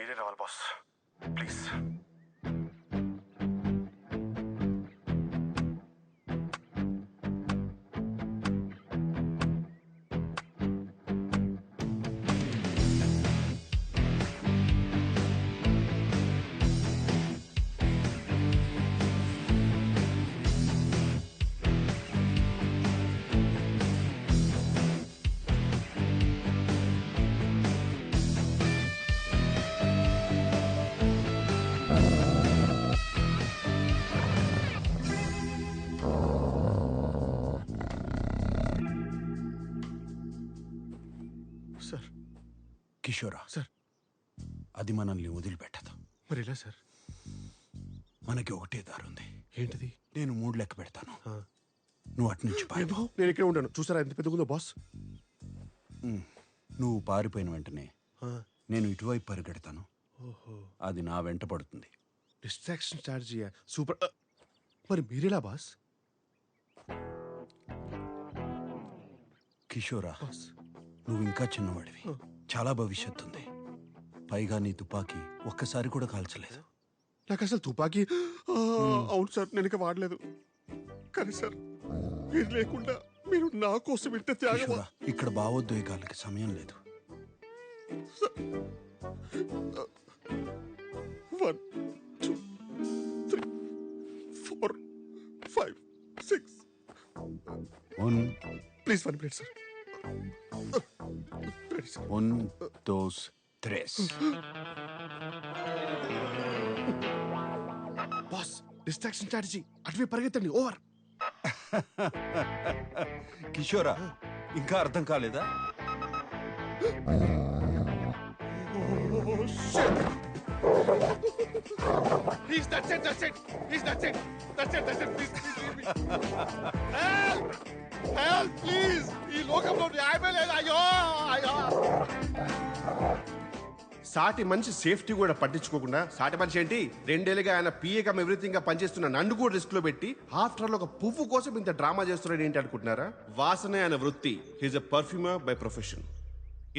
మీరే రావాలి boss, please. Sir కిషోరా, sir అది మనల్ని వదిలిపెట్టదు. మరి ఎలా సార్? మనకి ఒకటే దారుంది. ఏంటిది? నేను 3 లెక్క పెడతాను, నువ్వు అటు నుంచి పారిపో. నేను ఇక్కడే ఉంటాను. చూసారా ఎంత పెద్దగుందో బాస్? నువ్వు పారిపోయిన వెంటనే నేను ఇటువైపు పరిగెడతాను. అది నా వెంట పడుతుంది. Distraction strategy super. మరి మీరెలా బాస్? కిషోరా, నువ్వు ఇంకా చిన్నవాడివి, చాలా భవిష్యత్తు ఉంది. పైగా నీ తుపాకీ ఒక్కసారి కూడా కాల్చలేదు. నాకు అసలు తుపాకీ అవును సార్, నేను ఇక వాడలేదు. కానీ సార్, మీరు లేకుండా మీరు నా కోసం ఇంత త్యాగం. కిషోరా, ఇక్కడ భావోద్వేగాలకి సమయం లేదు. 1 2 3 4 5 6 please 1 minute sir. Un, dos, tres. Boss, distraction strategy. అటువే పరిగెత్తండి. ఓవర్. కిషోరా, ఇంకా అర్థం కాలేదా? ప్లీజ్, ఈ లోకంలో న్యాయమే లేదు. అయ్యో అయ్యో. సాటి మనిషి సేఫ్టీ కూడా పట్టించుకోకుండా, సాటి మనిషి ఏంటి 2 ఏళ్ళుగా ఆయన పిఏకమ్ ఎవ్రీథింగ్ గా పనిచేస్తున్న నన్ను కూడా రిస్క్ లో పెట్టి ఆఫ్టర్ ఒక పువ్వు కోసం ఇంత డ్రామా చేస్తున్నాడు ఏంటి అనుకుంటున్నారా? వాసనే ఆయన వృత్తి. He's a perfumer by profession.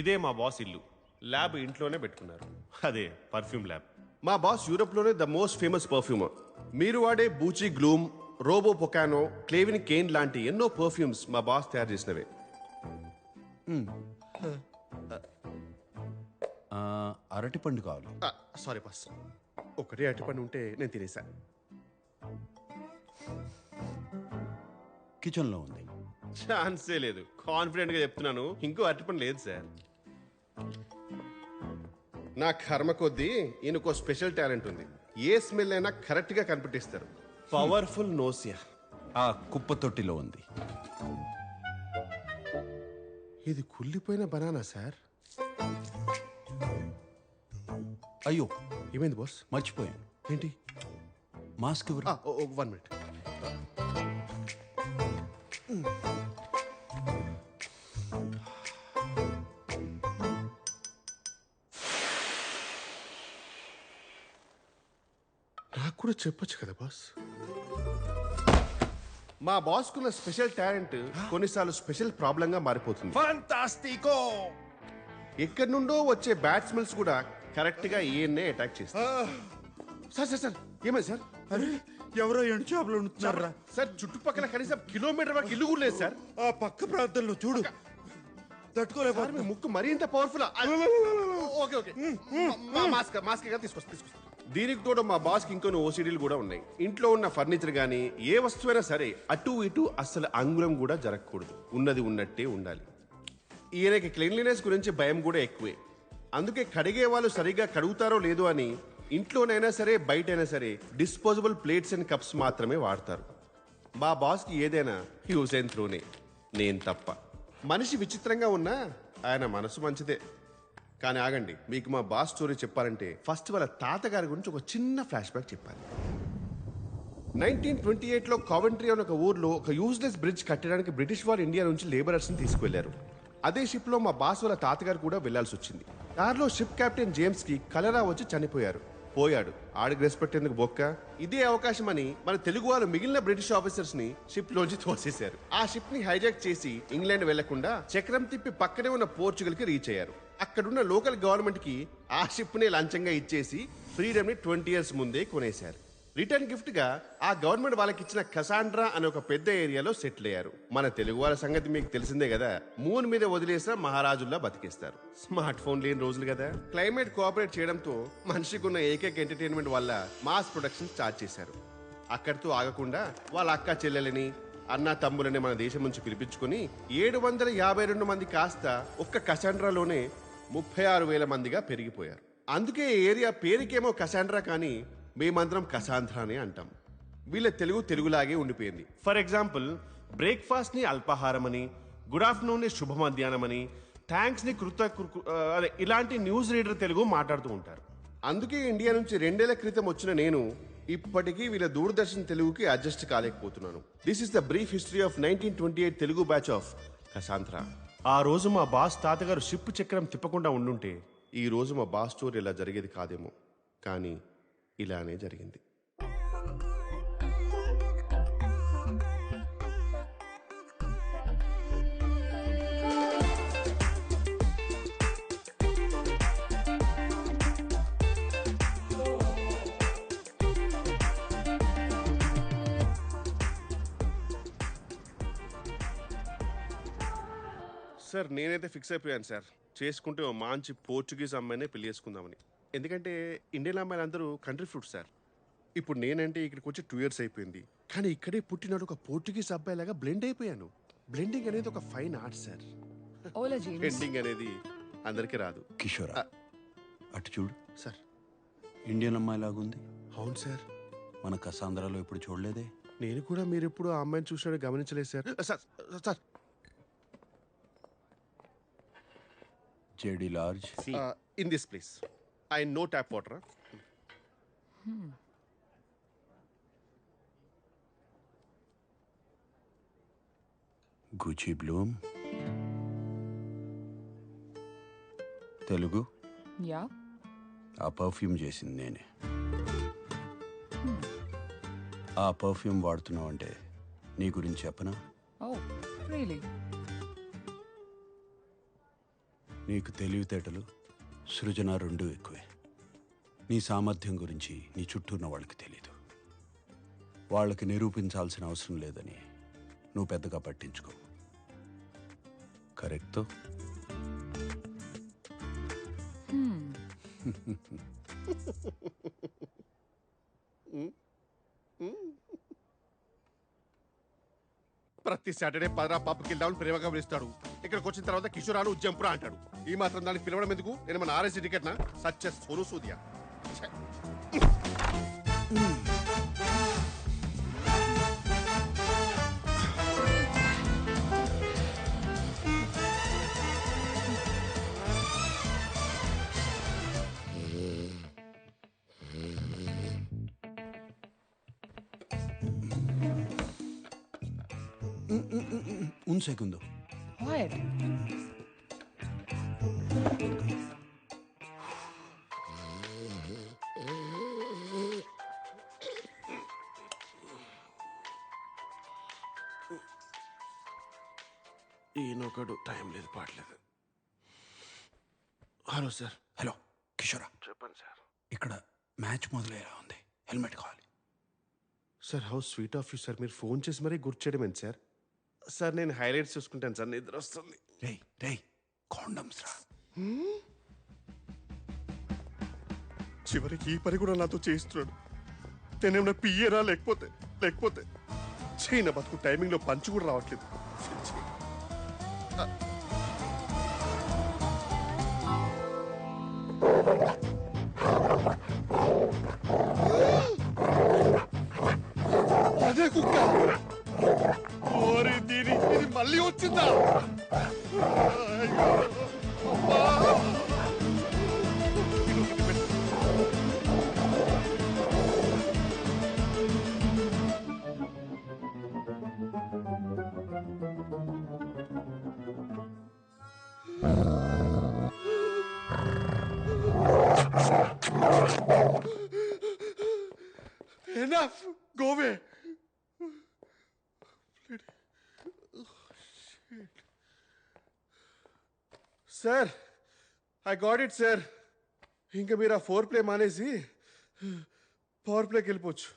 ఇదే మా బాస్ ఇల్లు. ల్యాబ్ ఇంట్లోనే పెట్టుకున్నారు, అదే పర్ఫ్యూమ్ ల్యాబ్. మా బాస్ యూరోప్ లోనే ద మోస్ట్ ఫేమస్ పర్ఫ్యూమర్. మీరు వాడే బూచి గ్లూమ్, రోబో పొకానో, క్లేవిన్ కేన్ లాంటి ఎన్నో పర్ఫ్యూమ్స్ మా బాస్ తయారు చేసినవే. అరటిపండు కావాలి. సారీ బాస్, ఒకటే అరటిపండు ఉంటే నేను తినేసా. కిచెన్ లో ఉంది. ఛాన్సే లేదు. కాన్ఫిడెంట్ గా చెప్తున్నాను, ఇంకో అరటిపండు లేదు సార్. నా కర్మ కొద్దీ ఈయనకో స్పెషల్ టాలెంట్ ఉంది. ఏ స్మెల్ అయినా కరెక్ట్ గా కనిపెట్టిస్తారు. Powerful nausea. ఆ కుప్ప తొట్టిలో ఉంది. ఇది కుళ్ళిపోయిన బనానా సార్. అయ్యో, ఏమైంది బాస్? మర్చిపోయాను. ఏంటి? మాస్క్ ఎవరు? 1 మినిట్. నాకు కూడా చెప్పొచ్చు కదా బాస్. మా బాస్ కున్న స్పెషల్ టాలెంట్ కొన్నిసార్లు స్పెషల్ ప్రాబ్లం గా మారిపోతుంది. ఫంటాస్టికో! ఎక్కడి నుండో వచ్చే బ్యాడ్ స్మెల్స్ కూడా కరెక్ట్ గా ఈయన్నే అటాక్ చేస్తాయి. సార్ సార్ సార్, ఏమైంది సార్? అరే, ఎవరో ఎండు చేపలు ఉంటున్నారా సార్? చుట్టుపక్కల కనీసం కిలోమీటర్ వరకు ఇల్లు కూడా లేదు సార్. ఆ పక్క ప్రాంతంలో చూడు, తట్టుకోలేకపోతే. మీ ముక్కు మరీ ఇంత powerful. Okay okay, mask mask తీసుకొస్తా. దీనికి తోడు మా బాస్ కి ఇంకొన్ని ఓసిడీలు కూడా ఉన్నాయి. ఇంట్లో ఉన్న ఫర్నిచర్ గానీ ఏ వస్తువైనా సరే అటు ఇటు అస్సలు అంగుళం కూడా జరగకూడదు. ఉన్నది ఉన్నట్టే ఉండాలి. ఈయనకి క్లీన్లీనెస్ గురించి భయం కూడా ఎక్కువే. అందుకే కడిగే వాళ్ళు సరిగ్గా కడుగుతారో లేదో అని ఇంట్లోనైనా సరే బయటైనా సరే డిస్పోజబుల్ ప్లేట్స్ అండ్ కప్స్ మాత్రమే వాడతారు. మా బాస్కి ఏదైనా యూజ్ అండ్ త్రోనే, నేను తప్ప. మనిషి విచిత్రంగా ఉన్నా ఆయన మనసు మంచిదే. కానీ ఆగండి, మీకు మా బాస్ స్టోరీ చెప్పాలంటే ఫస్ట్ వాళ్ళ తాతగారి గురించి ఒక చిన్న ఫ్లాష్ బ్యాక్ చెప్పాలి. 1928లో కావెంట్రీ అనే ఒక ఊర్లో ఒక యూజ్లెస్ బ్రిడ్జ్ కట్టడానికి బ్రిటిష్ వాళ్ళు ఇండియా నుంచి లేబరర్స్ ని తీసుకువెళ్లారు. అదే షిప్ లో మా బాస్ వాళ్ళ తాతగారు కూడా వెళ్లాల్సి వచ్చింది. దారిలో షిప్ కెప్టెన్ జేమ్స్ కి కలరా వచ్చి చనిపోయారు. పోయాడు, ఆడికి రెస్పెక్ట్ ఎందుకు బొక్క. ఇదే అవకాశం అని మన తెలుగు వాళ్ళు మిగిలిన బ్రిటిష్ ఆఫీసర్స్ ని షిప్ లోంచి తోసేశారు. ఆ షిప్ ని హైజాక్ చేసి ఇంగ్లాండ్ వెళ్లకుండా చక్రం తిప్పి పక్కనే ఉన్న పోర్చుగల్ కి రీచ్ అయ్యారు. అక్కడున్న లోకల్ గవర్నమెంట్కి ఆ షిప్ని లంచంగా ఇచ్చేసి ఫ్రీడమ్ని 20 years ముందే కొనేశారు. రిటర్న్ గిఫ్ట్గా ఆ గవర్నమెంట్ వాళ్ళకి ఇచ్చిన కసాండ్రా అనే ఒక పెద్ద ఏరియాలో సెటిల్ అయ్యారు. మన తెలుగు వాళ్ళ సంగతి మీకు తెలిసిందే కదా, మూన్ మీద వదిలేసిన మహారాజుల్లా బతికేస్తారు. స్మార్ట్ ఫోన్ లేని రోజులు కదా. క్లైమేట్ కోఆపరేట్ చేయడంతో మనిషికి ఉన్న ఏకైక ఎంటర్టైన్మెంట్ వల్ల మాస్ ప్రొడక్షన్ స్టార్ట్ చేశారు. అక్కడితో ఆగకుండా వాళ్ళ అక్క చెల్లెలని అన్న తమ్ములని మన దేశం నుంచి పిలిపించుకొని 752 మంది కాస్త ఒక్క కసాండ్రాలోనే 36,000 మందిగా పెరిగిపోయారు. అందుకే ఈ ఏరియా పేరుకేమో కసాండ్రా కానీ మేమందరం కసాంధ్రా అని అంటాం. వీళ్ళ తెలుగులాగే ఉండిపోయింది. ఫర్ ఎగ్జాంపుల్, బ్రేక్ఫాస్ట్ ని అల్పాహారం అని, గుడ్ ఆఫ్టర్నూన్ ని శుభ మధ్యాహ్నం అని, థ్యాంక్స్ ని ఇలాంటి న్యూస్ రీడర్ తెలుగు మాట్లాడుతూ ఉంటారు. అందుకే ఇండియా నుంచి 2 ఏళ్ల క్రితం వచ్చిన నేను ఇప్పటికీ వీళ్ళ దూరదర్శన్ తెలుగుకి అడ్జస్ట్ కాలేకపోతున్నాను. This is the brief history of 1928 Telugu batch of Cassandra. ఆ రోజు మా బాస్ తాతగారు షిప్ చక్రం తిప్పకుండా ఉండుంటే ఈ రోజు మా బాస్ స్టోరీ ఇలా జరిగేది కాదేమో, కానీ ఇలానే జరిగింది. సార్ నేనైతే ఫిక్స్ అయిపోయాను సార్, చేసుకుంటే ఓ మంచి పోర్చుగీస్ అమ్మాయినే పెళ్లి చేసుకుందామని. ఎందుకంటే ఇండియన్ అమ్మాయిలు అందరూ కంట్రీ ఫ్రూట్స్ సార్. ఇప్పుడు నేనంటే ఇక్కడికి వచ్చి 2 years అయిపోయింది, కానీ ఇక్కడే పుట్టినాడు ఒక పోర్చుగీస్ అబ్బాయిలాగా బ్లెండ్ అయిపోయాను. బ్లెండింగ్ అనేది ఒక ఫైన్ ఆర్ట్ సార్. బ్లెండింగ్ అనేది అందరికీ రాదు. కిషోరా, అటు చూడు సార్. ఇండియన్ అమ్మాయి లాగుంది. అవును సార్. మన కసాంధ్రాలో ఎప్పుడు చూడలేదే. నేను కూడా మీరు ఎప్పుడు ఆ అమ్మాయిని చూసినట్టు గమనించలేదు సార్. సార్ సార్ జేడి large in this place I know tap water. Gucci Bloom. Telugu యా, ఆ పర్ఫ్యూమ్ చేసింది నేనే. ఆ పర్ఫ్యూమ్ వాడుతున్నావు అంటే నీ గురించి చెప్పనా? Oh really? నీకు తెలివితేటలు, సృజన రెండూ ఎక్కువే. నీ సామర్థ్యం గురించి నీ చుట్టూ ఉన్న వాళ్ళకి తెలీదు. వాళ్ళకి నిరూపించాల్సిన అవసరం లేదని నువ్వు పెద్దగా పట్టించుకో. కరెక్టో? ప్రతి సాటర్డే పదరా పబ్కి వెళ్దామని ప్రేమగా పిలుస్తాడు. ఇక్కడికి వచ్చిన తర్వాత కిషోరాలు జంపురా అంటాడు. ఈ మాత్రం దానికి పిలవడం ఎందుకు? నేను మన ఆర్ఎస్సీ టికెట్నా? సత్య సోను సూదియా. Un segundo. What? ఈయనొకడు టైం లేదు, పాడలేదు. Hello sir. హలో కిషోరా, చెప్పండి సార్. ఇక్కడ మ్యాచ్ మొదలయ్యేలా ఉంది. హెల్మెట్ కావాలి. Sir how sweet of you sir. మీరు ఫోన్ చేసి మరీ గుర్తు చేయడం ఏంటి సార్? సార్ నేను హైలైట్స్ చూసుకుంటాను సార్, నిద్ర వస్తుంది. రే కాండమ్స్ రా. చివరికి ఈ పని కూడా నాతో చేయిస్తున్నాడు. నేనేమన్నా పియ్యరా లేకపోతే చైనా బతుకు టైమింగ్లో పంచి కూడా రావట్లేదు. అదే కుక్క. ఓరి దీని, ఇది మళ్ళీ వచ్చిందా? Enough! Go away! Sir I got it sir. ఇంకా మీరు ఆ 4 ప్లే మానేసి పవర్ ప్లేకి వెళ్ళిపోవచ్చు.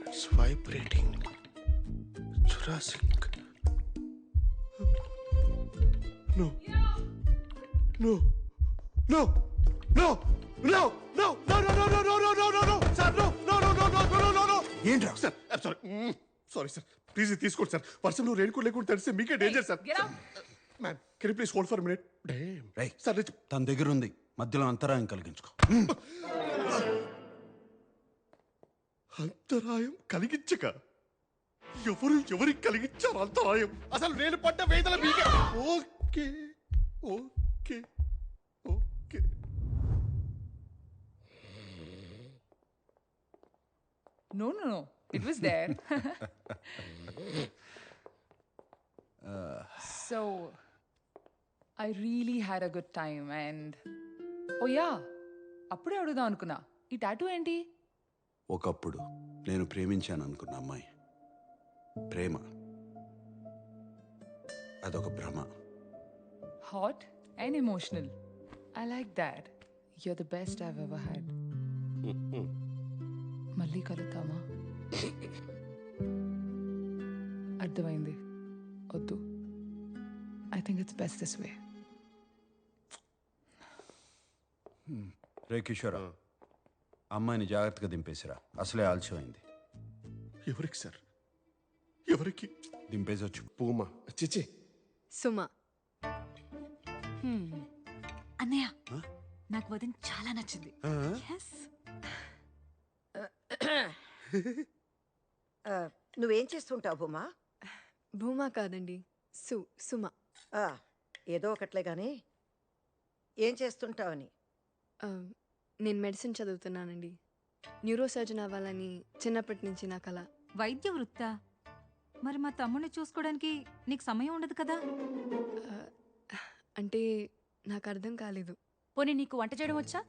It's vibrating. Jurassic. No. No. No. No. No. No. No. No. No. No. No. No. No. No. Sir, no. No. No. No. No. No. No. No. ఏంట్రా Sir, I'm sorry. Sorry, sir. Please తీసుకోండి sir. వర్షంలో raincoat లేకుండా తెలిస్తే మీకే danger sir. Get out. Ma'am, can you please hold for minute? Damn. రేయ్. Sir, తన దగ్గర ఉంది, మధ్యలో అంతరాయం కలిగించుకో. అంతరాయం కలిగించక ఎవరికి కలిగించారు అంతరాయం? అసలు నేను పడ్డ వేదన మీకే. Okay okay okay. No, no, no. It was there. So, I really had a good time and... Oh yeah, అప్పుడే అడుగుదాం అనుకున్నా. ఈ టాటూ ఏంటి? ఒకప్పుడు నేను ప్రేమించాను అనుకున్న అమ్మాయి ప్రేమ అదొక భ్రమ. Hot and emotional. I like that. You're the best I've ever had. మళ్ళీ కలుద్దామా? అర్థమైంది, వద్దు. I think it's best this way. రే కిషోరా, అమ్మాయిని జాగ్రత్తగా దింపేసిరా, అసలే ఆలస్యమైంది. ఎవరికి సార్? ఎవరికి? దింపేసి వచ్చు. పూమా చిచి. సుమ. అన్నయ్య నాకు వదిన చాలా నచ్చింది. Yes. నువ్వేం చేస్తుంటావు భూమా? భూమా కాదండి, సుమ. ఆ, ఏదో ఒకట్లే కానీ ఏం చేస్తుంటావని. నేను మెడిసిన్ చదువుతున్నానండి. న్యూరో సర్జన్ అవ్వాలని చిన్నప్పటి నుంచి నా కల. వైద్య వృత్తా? మరి మా తమ్ముడిని చూసుకోవడానికి నీకు సమయం ఉండదు కదా? అంటే నాకు అర్థం కాలేదు. పోనీ నీకు వంట చేయడం వచ్చా?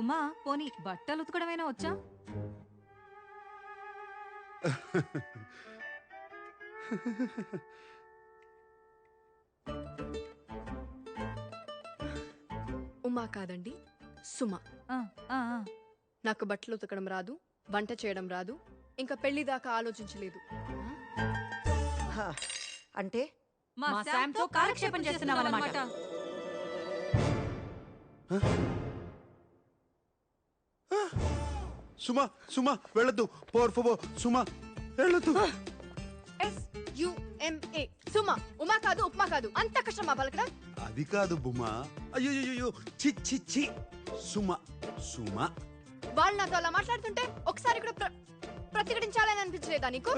ఉమా, పోనీ బట్టలు ఉతకడమైనా వచ్చా? ఉమా కాదండి, సుమ. ఆ, ఆ, ఆ. నాకు బట్టలు ఉతకడం రాదు, వంట చేయడం రాదు, ఇంకా పెళ్లి దాకా ఆలోచించలేదు. హా, అంటే మా శాంతో కాలక్షేపం చేస్తున్నావన్నమాట. సుమా సుమా వెళ్ళొద్దు. పోర్ ఫోబో సుమా వెళ్ళొద్దు. SUMA. సుమ. ఉమా కాదు, ఉప్మా కాదు. అంత కష్టమా పలకడం? అది కాదు బుమా. అయ్యో చి చి చి. సుమా సుమా. వాళ్ళు నాతో అలా మాట్లాడుతుంటే ఒకసారి కూడా ప్రతిఘటించాలని అనిపించలేదా నీకు?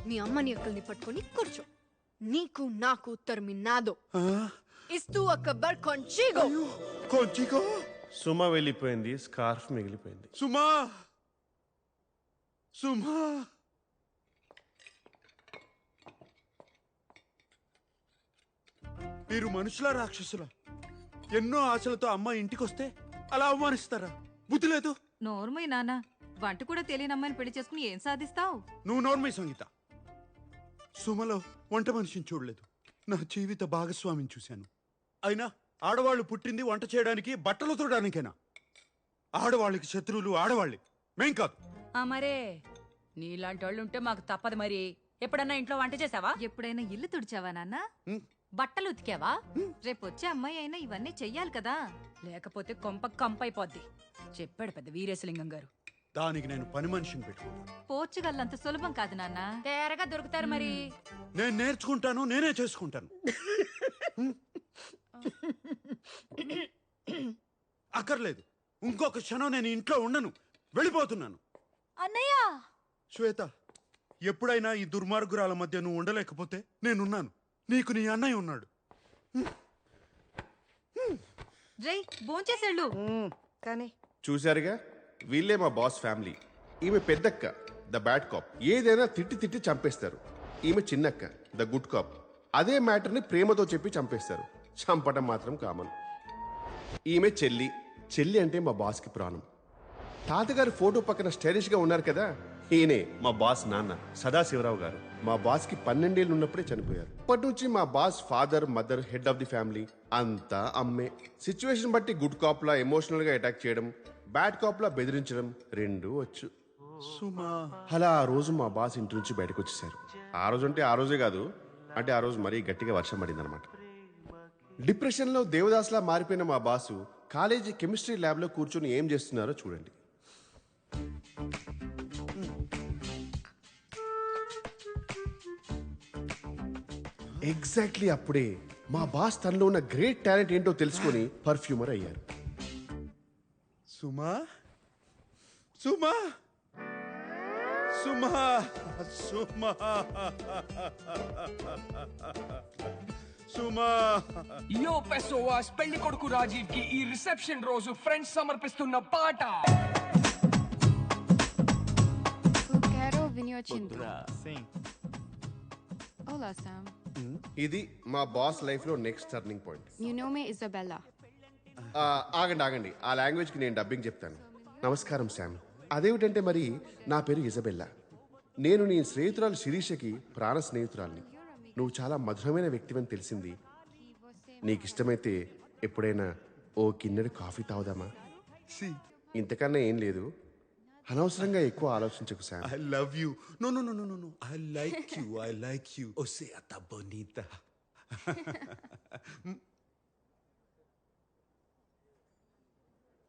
నీ అమ్మని అక్కల్ని పట్టుకొని కూర్చో. నీకు నాకు తర్మినాదో. ఇస్తూ అక్బర్ కొంచిగో. కొంచిగో. సుమా వెళ్ళిపోయింది, స్కార్ఫ్ మిగిలిపోయింది. సుమా సుమా. మీరు మనుషుల రాక్షసులా? ఎన్నో ఆశలతో అమ్మాయి ఇంటికొస్తే అలా అవమానిస్తారా? బుద్ధి లేదు. నోర్మై నాన్న, వంట కూడా తెలియని అమ్మాయిని పెళ్లి చేసుకుని ఏం సాధిస్తావు? నువ్వు నోర్మై సంగీత. సుమలో వంట మనిషిని చూడలేదు, నా జీవిత భాగస్వామిని చూశాను. అయినా ఆడవాళ్ళు పుట్టింది వంట చేయడానికి, బట్టలు తోడడానికేనా? ఆడవాళ్ళకి శత్రువులు ఆడవాళ్ళే, మేం కాదు. మరే నీలాంటి వాళ్ళు ఉంటే మాకు తప్పదు. మరి ఎప్పుడన్నా ఇంట్లో వంట చేసావా? ఎప్పుడైనా ఇల్లు తుడిచావా నాన్న? బట్టలు ఉతికావా? రేపు వచ్చే అమ్మాయి అయినా ఇవన్నీ చెయ్యాలి కదా. లేకపోతే కొంప కంపైపోద్ది. చెప్పాడు పెద్ద వీరేశలింగం గారు. దానికి నేను పని మనిషిని పెట్టుకున్నాను. పోర్చుగల్ అంత సులభం కాదు నాన్న. తేరగా దొరుకుతారు మరి. నేను నేర్చుకుంటాను, నేనే చేసుకుంటాను. అక్కర్లేదు, ఇంకొక క్షణం నేను ఇంట్లో ఉండను, వెళ్ళిపోతున్నాను. అన్నయ్య! శ్వేత, ఎప్పుడైనా ఈ దుర్మార్గురాల మధ్య నువ్వు ఉండలేకపోతే నేనున్నాను. నీకు నీ అన్నయ్య ఉన్నాడు. రై భోంచేసేళ్ళు. కానీ చూశారుగా, వీళ్ళే మా బాస్ ఫ్యామిలీ. ఈమె పెద్దక్క, ద బ్యాడ్ కాప్. ఏదైనా తిట్టి తిట్టి చంపేస్తారు. ఈమె చిన్నక్క, ద గుడ్ కాప్. అదే మ్యాటర్ని ప్రేమతో చెప్పి చంపేస్తారు. చంపటం మాత్రం కామన్. ఈమె చెల్లి. చెల్లి అంటే మా బాస్కి ప్రాణం. తాతగారి ఫోటో పక్కన స్టైలిష్ గా ఉన్నారు కదా, ఈయనే మా బాస్ నాన్న సదాశివరావు గారు. మా బాస్ కి 12 ఏళ్ళు ఉన్నప్పుడే చనిపోయారు. అప్పటి నుంచి మా boss father mother head of the family అంతా అమ్మే. సిచ్యువేషన్ బట్టి గుడ్ కాప్ లా ఎమోషనల్ గా అటాక్ చేయడం, బ్యాడ్ కాప్ లా బెదిరించడం రెండూ వచ్చు. అలా ఆ రోజు మా బాస్ ఇంటి నుంచి బయటకు వచ్చేసారు. ఆ రోజు అంటే ఆ రోజే కాదు, అంటే ఆ రోజు మరీ గట్టిగా వర్షం పడింది అనమాట. డిప్రెషన్ లో దేవదాస్లా మారిపోయిన మా బాసు కాలేజీ కెమిస్ట్రీ ల్యాబ్ లో కూర్చొని ఏం చేస్తున్నారో చూడండి. ఎగ్జాక్ట్లీ అప్పుడే మా బాస్ తనలో ఉన్న గ్రేట్ టాలెంట్ ఏంటో తెలుసుకొని పర్ఫ్యూమర్ అయ్యారు. సుమా సుమా సుమా సుమా సుమా యో పెసోవాస్ పెళ్లి కొడుకు రాజీవ్ కి ఈ రిసెప్షన్ రోజు ఫ్రెండ్స్ సమర్పిస్తున్న పాట. Quero vinho tinto. Sim. Olá, Sam. ఇది మా బాస్ లైఫ్ లో next turning point. Meu nome é Isabella. ఆగండి ఆ లాంగ్వేజ్ కి నేను డబ్బింగ్ చెప్తాను. నమస్కారం శామ్. అదేమిటంటే మరి నా పేరు ఇజబెల్లా. నేను నీ స్నేహితురాలు శిరీషకి ప్రాణ స్నేహితురాల్ని. నువ్వు చాలా మధురమైన వ్యక్తివని తెలిసింది. నీకు ఇష్టమైతే ఎప్పుడైనా ఓ కిన్నెడు కాఫీ తాగుదామా? ఇంతకన్నా ఏం లేదు. అనవసరంగా ఎక్కువ ఆలోచించకు Sam. I love you. No. I like you. I like you. O sea, está bonita.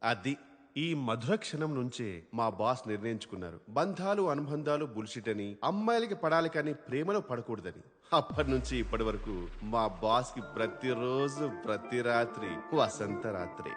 అది ఈ మధుర క్షణం నుంచే మా బాస్ నిర్ణయించుకున్నారు, బంధాలు అనుబంధాలు బుల్షిట్ అని, అమ్మాయిలకి పడాలి కానీ ప్రేమలో పడకూడదని. అప్పటి నుంచి ఇప్పటి వరకు మా బాస్ కి ప్రతిరోజు ప్రతి రాత్రి వసంత రాత్రి.